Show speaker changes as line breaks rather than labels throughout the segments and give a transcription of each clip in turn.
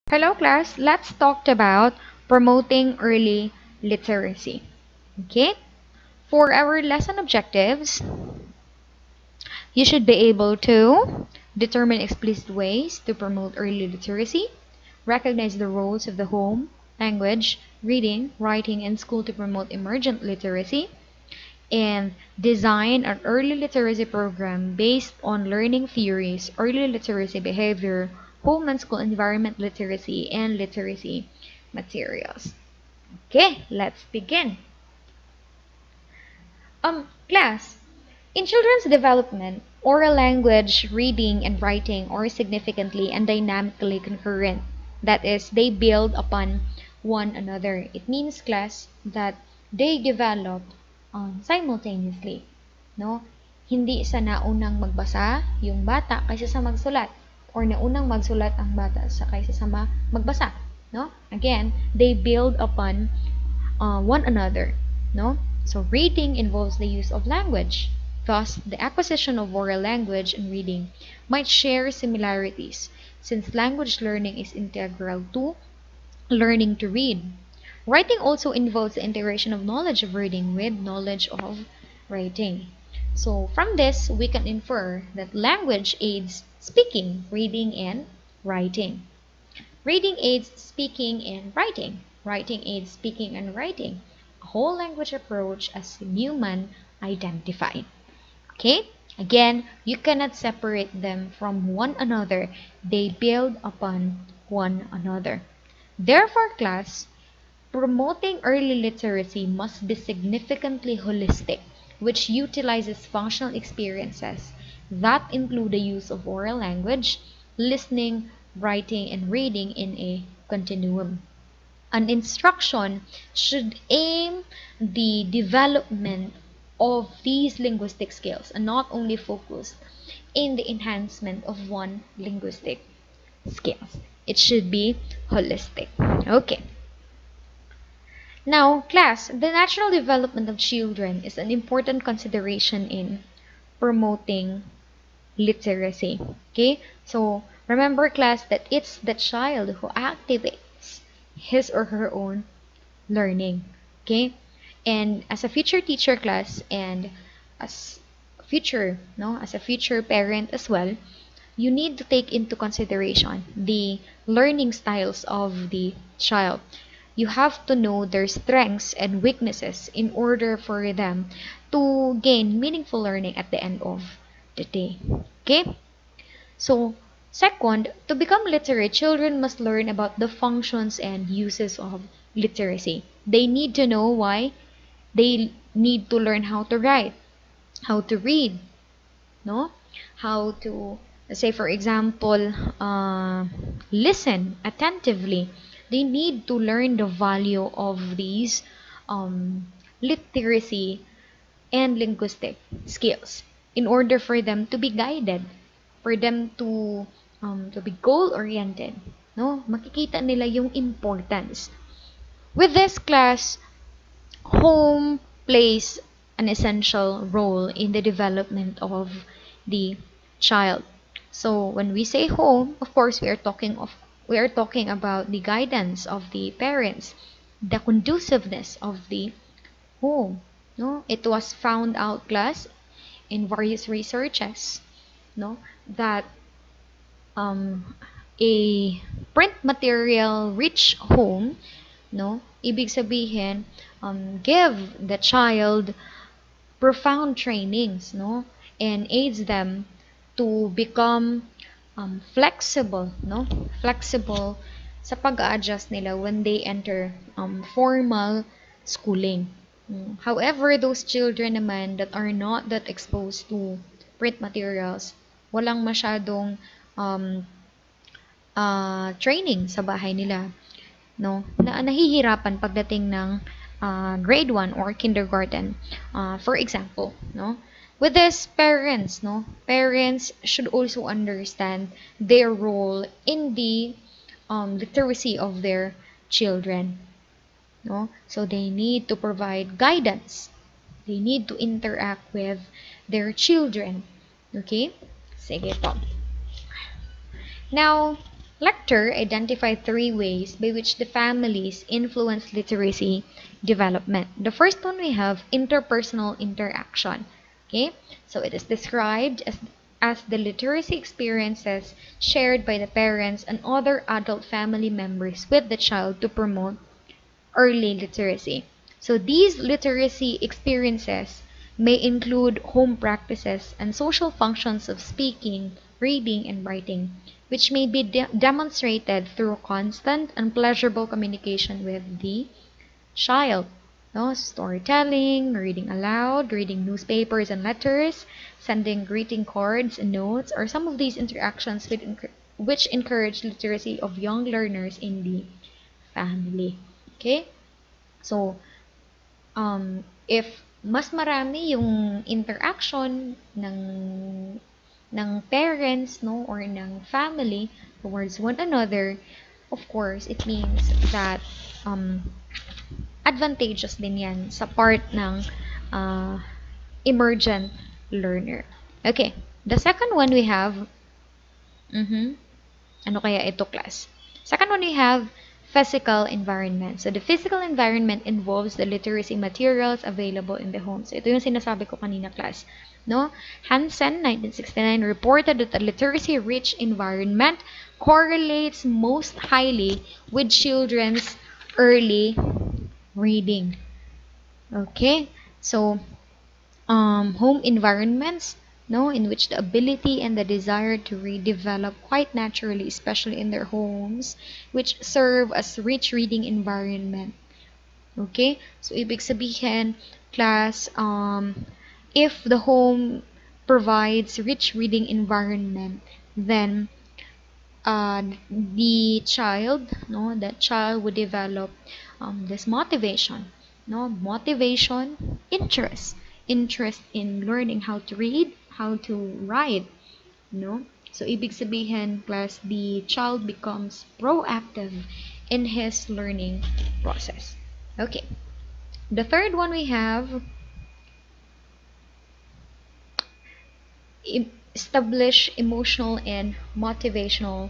Hello class, let's talk about promoting early literacy. Okay? For our lesson objectives, you should be able to determine explicit ways to promote early literacy, recognize the roles of the home, language, reading, writing, and school to promote emergent literacy, and design an early literacy program based on learning theories, early literacy behavior, home and school environment literacy, and literacy materials. Okay, let's begin. Class, in children's development, oral language, reading, and writing are significantly and dynamically concurrent. That is, they build upon one another. It means, class, that they develop simultaneously. No? Hindi sa naunang magbasa yung bata kaysa sa magsulat, or naunang magsulat ang bata kaysa sa magbasa. No? Again, they build upon one another. No? So reading involves the use of language. Thus, the acquisition of oral language and reading might share similarities, since language learning is integral to learning to read. Writing also involves the integration of knowledge of reading with knowledge of writing. So from this, we can infer that language aids speaking, reading, and writing. Reading aids speaking and writing. Writing aids speaking and writing. A whole language approach as Newman identified. Okay? Again, you cannot separate them from one another. They build upon one another. Therefore, class, promoting early literacy must be significantly holistic, which utilizes functional experiences that include the use of oral language, listening, writing, and reading in a continuum. An instruction should aim the development of these linguistic skills and not only focus in the enhancement of one linguistic skills. It should be holistic. Okay. Now, class, the natural development of children is an important consideration in promoting literacy. Okay? So, remember, class, that it's the child who activates his or her own learning. Okay? And as a future teacher, class, and as as a future parent as well, you need to take into consideration the learning styles of the child. You have to know their strengths and weaknesses in order for them to gain meaningful learning at the end of the day. Okay? So, second, to become literate, children must learn about the functions and uses of literacy. They need to know why. They need to learn how to write, how to read, no? How to, say for example, listen attentively. They need to learn the value of these literacy and linguistic skills in order for them to be guided, for them to be goal-oriented. No? Makikita nila yung importance. With this class, home plays an essential role in the development of the child. So when we say home, of course we are talking about the guidance of the parents, the conduciveness of the home. No, it was found out, class, in various researches, no, that a print material rich home, no, ibig sabihin, give the child profound trainings, no, and aids them to become flexible, no, flexible sa pag-adjust nila when they enter formal schooling. However, those children naman that are not that exposed to print materials, walang masyadong training sa bahay nila, no, na nahihirapan pagdating ng grade 1 or kindergarten, for example, no. With this, parents should also understand their role in the literacy of their children, no. So they need to provide guidance. They need to interact with their children. Okay? Sige po. Now, Lecter identified three ways by which the families influence literacy development. The first one we have interpersonal interaction. Okay, so it is described as the literacy experiences shared by the parents and other adult family members with the child to promote early literacy. So these literacy experiences may include home practices and social functions of speaking, reading, and writing, which may be demonstrated through constant and pleasurable communication with the child. No, storytelling, reading aloud, reading newspapers and letters, sending greeting cards and notes, are some of these interactions which encourage literacy of young learners in the family. Okay? So, if mas marami yung interaction ng parents, no, or ng family towards one another, of course, it means that advantageous din yan sa part ng emergent learner. Okay, the second one we have, ano kaya ito, class? Second one we have physical environment. So the physical environment involves the literacy materials available in the home. So ito yung sinasabi ko kanina, class. No? Hansen, 1969, reported that a literacy-rich environment correlates most highly with children's early reading. Okay? So, home environments, no, in which the ability and the desire to read develop quite naturally, especially in their homes, which serve as rich reading environment. Okay, so ibig sabihin, class, if the home provides rich reading environment, then the child, no, that child would develop this motivation, no, interest in learning how to read, how to write, no. So ibig sabihin, class, the child becomes proactive in his learning process. Okay, the third one we have, establish emotional and motivational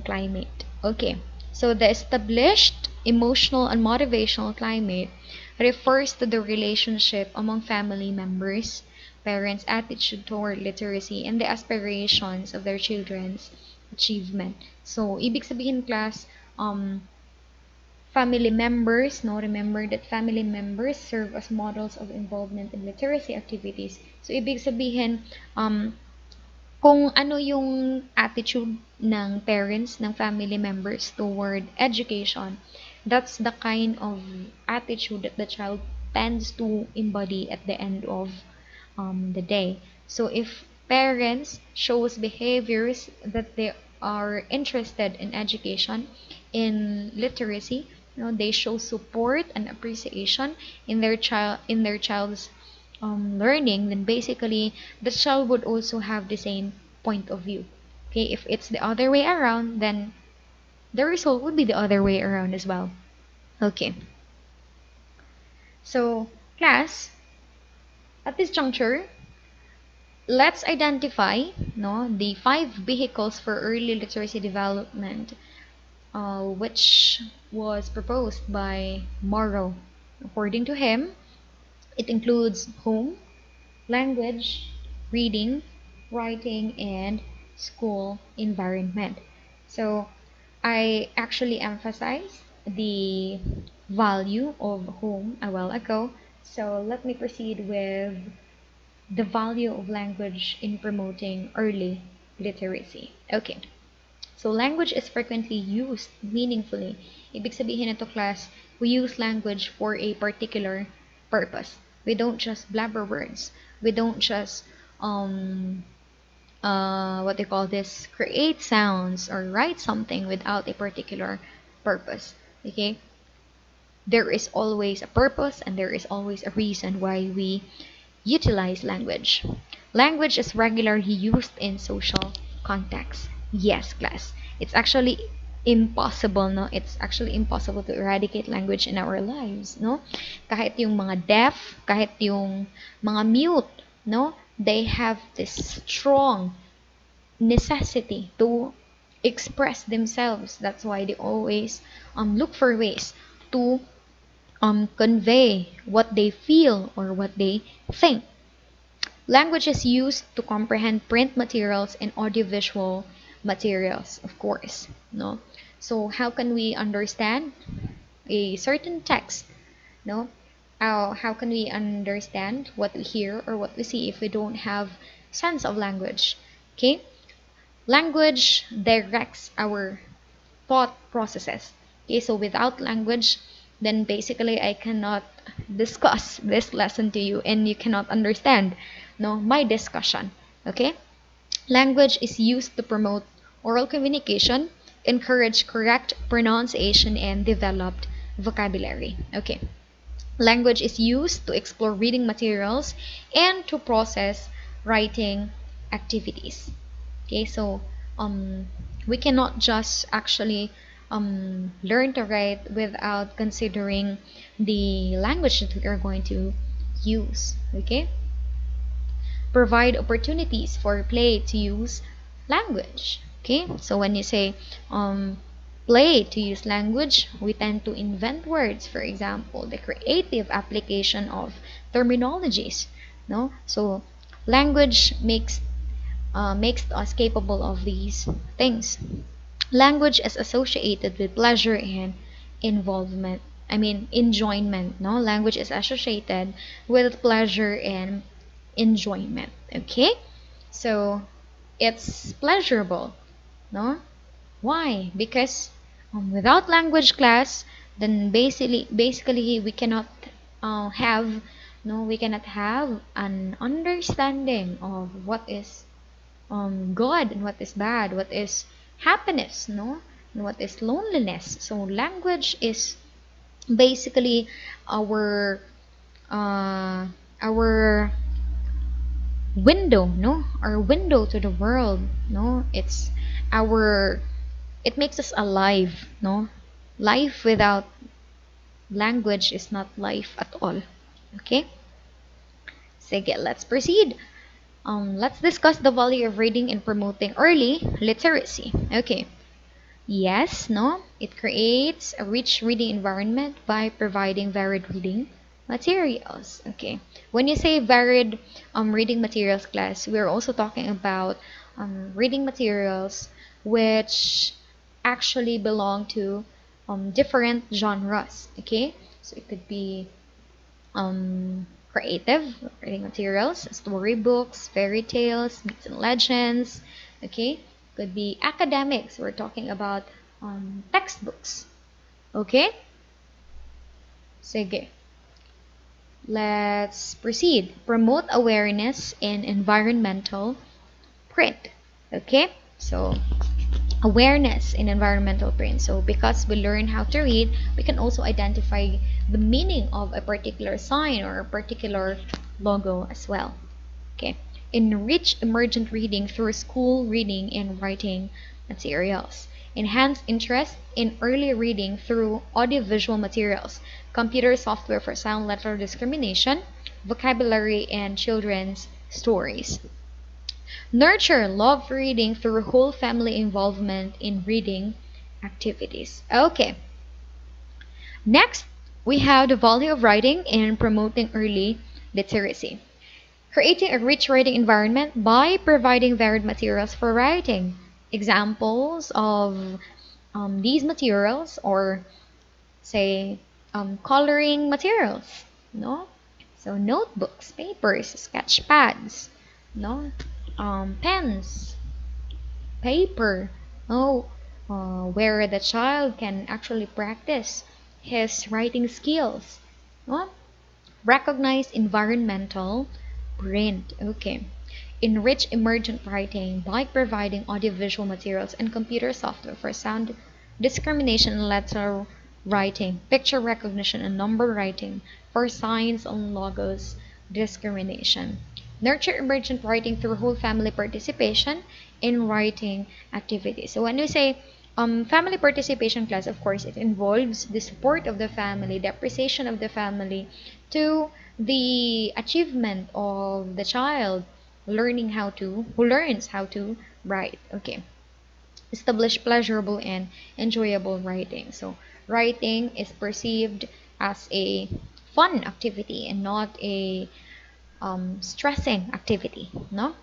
climate. Okay, so the established emotional and motivational climate refers to the relationship among family members, parents' attitude toward literacy, and the aspirations of their children's achievement. So, ibig sabihin, class, family members, no, remember that family members serve as models of involvement in literacy activities. So, ibig sabihin, kung ano yung attitude ng parents, ng family members toward education, that's the kind of attitude that the child tends to embody at the end of the day. So if parents shows behaviors that they are interested in education, in literacy, you know, they show support and appreciation in their child's learning, then basically the child would also have the same point of view. Okay, if it's the other way around, then the result would be the other way around as well. Okay, so class, at this juncture, let's identify, no, the 5 vehicles for early literacy development, which was proposed by Morrow. According to him, it includes home, language, reading, writing, and school environment. So I actually emphasized the value of home a while ago. So let me proceed with the value of language in promoting early literacy. Okay. So language is frequently used meaningfully. Ibig sabihin nito, class, we use language for a particular purpose. We don't just blabber words. We don't just what they call this, create sounds or write something without a particular purpose. Okay? There is always a purpose and there is always a reason why we utilize language. Language is regularly used in social contexts. Yes, class. It's actually impossible, no? It's actually impossible to eradicate language in our lives, no? Kahit yung mga deaf, kahit yung mga mute, no? They have this strong necessity to express themselves. That's why they always look for ways to convey what they feel or what they think. Language is used to comprehend print materials and audiovisual materials, of course. No? So how can we understand a certain text? No? How can we understand what we hear or what we see if we don't have sense of language? Okay? Language directs our thought processes. Okay, so without language, then basically I cannot discuss this lesson to you and you cannot understand my discussion. Okay, language is used to promote oral communication, encourage correct pronunciation, and developed vocabulary. Okay, language is used to explore reading materials and to process writing activities. Okay, so we cannot just actually learn to write without considering the language that we are going to use. Okay, provide opportunities for play to use language. Okay, so when you say play to use language, we tend to invent words. For example, the creative application of terminologies. No, so language makes us capable of these things. Language is associated with pleasure and involvement. I mean, enjoyment. No, language is associated with pleasure and enjoyment. Okay, so it's pleasurable. No, why? Because without language class, then basically we cannot have we cannot have an understanding of what is good and what is bad, what is happiness, and what is loneliness. So language is basically our our window, our window to the world. It's our it makes us alive. Life without language is not life at all. Okay, sige, let's proceed. Let's discuss the value of reading in promoting early literacy. Okay. Yes, it creates a rich reading environment by providing varied reading materials. Okay. When you say varied reading materials class, we're also talking about reading materials which actually belong to different genres. Okay. So it could be creative reading materials, storybooks, fairy tales, myths and legends. Okay, could be academics. We're talking about textbooks. Okay, sige. Let's proceed. Promote awareness in environmental print. Okay, so awareness in environmental print. So because we learn how to read, we can also identify the meaning of a particular sign or a particular logo as well. Okay, enrich emergent reading through school reading and writing materials. Enhance interest in early reading through audiovisual materials, computer software for sound letter discrimination, vocabulary, and children's stories. Nurture love for reading through whole family involvement in reading activities. Okay. Next, we have the value of writing in promoting early literacy. Creating a rich writing environment by providing varied materials for writing. Examples of these materials, or say coloring materials, so notebooks, papers, sketch pads, pens, paper, where the child can actually practice his writing skills. Recognize environmental print. Okay. Enrich emergent writing by providing audiovisual materials and computer software for sound discrimination and letter writing, picture recognition and number writing, for signs and logos discrimination. Nurture emergent writing through whole family participation in writing activities. So when we say family participation class, of course, it involves the support of the family, the appreciation of the family to the achievement of the child who learns how to write. Okay. establish pleasurable and enjoyable writing. So writing is perceived as a fun activity and not a stressing activity, no?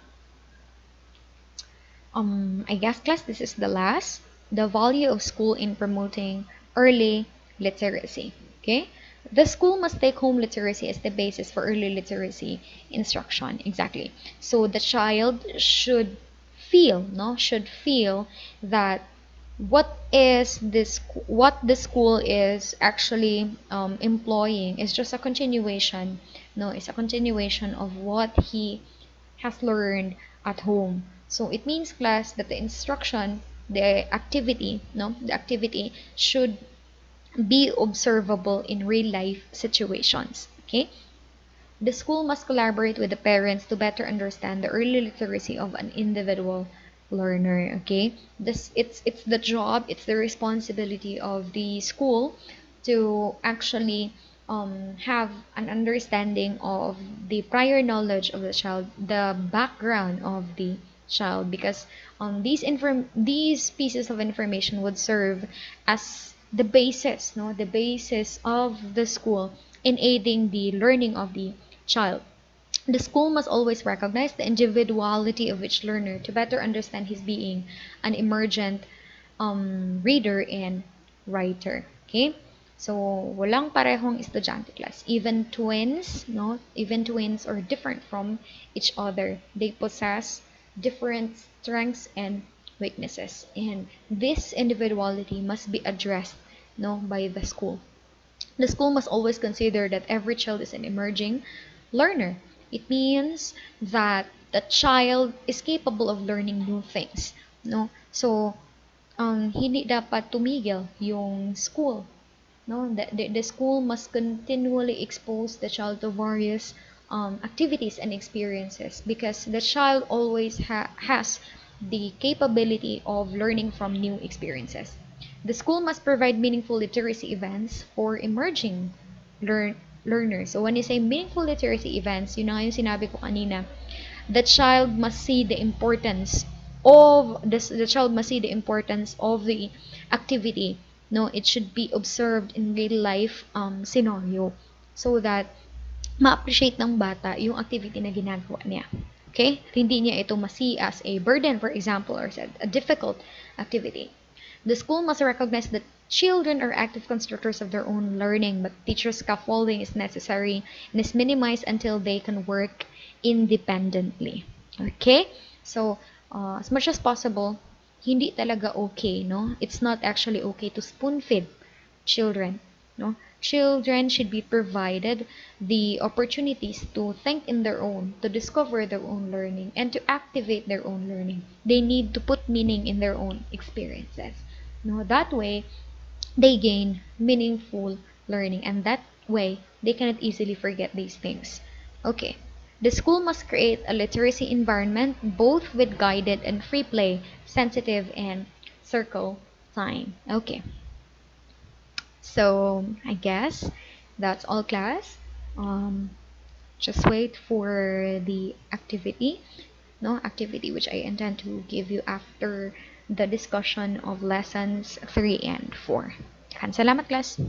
I guess class, this is the last. The value of school in promoting early literacy. Okay? The school must take home literacy as the basis for early literacy instruction. Exactly. So the child should feel, no, should feel that what the school is actually employing is just a continuation, no, it's a continuation of what he has learned at home. So it means class that the instruction, the activity, no, the activity should be observable in real life situations. Okay? The school must collaborate with the parents to better understand the early literacy of an individual learner. Okay? It's the job, it's the responsibility of the school to actually have an understanding of the prior knowledge of the child, the background of the child, because these pieces of information would serve as the basis, no, the basis of the school in aiding the learning of the child. The school must always recognize the individuality of each learner to better understand his being an emergent reader and writer. Okay? So, walang parehong estudyante class. Even twins, no? Even twins are different from each other. They possess different strengths and weaknesses. And this individuality must be addressed, no, by the school. The school must always consider that every child is an emerging learner. It means that the child is capable of learning new things, no? So, hindi dapat tumigil yung school, no? The school must continually expose the child to various activities and experiences, because the child always has the capability of learning from new experiences. The school must provide meaningful literacy events for emerging learners. So when you say meaningful literacy events, yun na nga yung sinabi ko kanina, the child must see the importance of the child must see the importance of the activity. No, it should be observed in real life scenario, so that ma-appreciate ng bata yung activity na ginagawa niya. Okay? Hindi niya ito ma-see as a burden, for example, or a difficult activity. The school must recognize that children are active constructors of their own learning, but teacher scaffolding is necessary and is minimized until they can work independently. Okay? So, as much as possible, hindi talaga okay, no? It's not actually okay to spoon feed children, no? Children should be provided the opportunities to think in their own, to discover their own learning, and to activate their own learning. They need to put meaning in their own experiences. No, that way they gain meaningful learning, and that way they cannot easily forget these things. Okay. The school must create a literacy environment both with guided and free play, sensitive and circle time. Okay. So I guess that's all class. Just wait for the activity, no, activity which I intend to give you after the discussion of lessons 3 and 4. Salamat class.